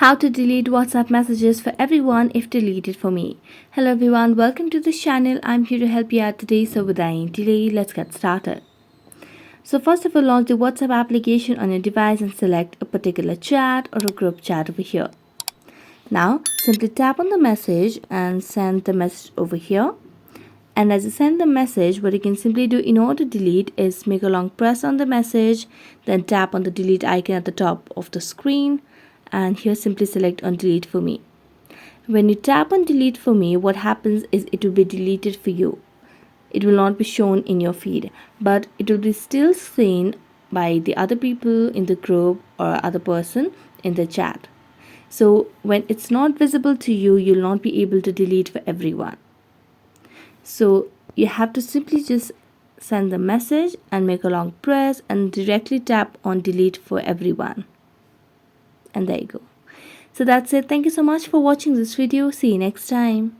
How to delete WhatsApp messages for everyone if deleted for me. Hello everyone, welcome to this channel. I'm here to help you out today. So without any delay, let's get started. So first of all, launch the WhatsApp application on your device and select a particular chat or a group chat over here. Now simply tap on the message and send the message over here. And as you send the message, what you can simply do in order to delete is make a long press on the message, then tap on the delete icon at the top of the screen, and here simply select on delete for me. When you tap on delete for me, what happens is it will be deleted for you. It will not be shown in your feed, but it will be still seen by the other people in the group or other person in the chat. So when it's not visible to you, you'll not be able to delete for everyone. So you have to simply just send the message and make a long press and directly tap on delete for everyone. And there you go. So that's it. Thank you so much for watching this video. See you next time.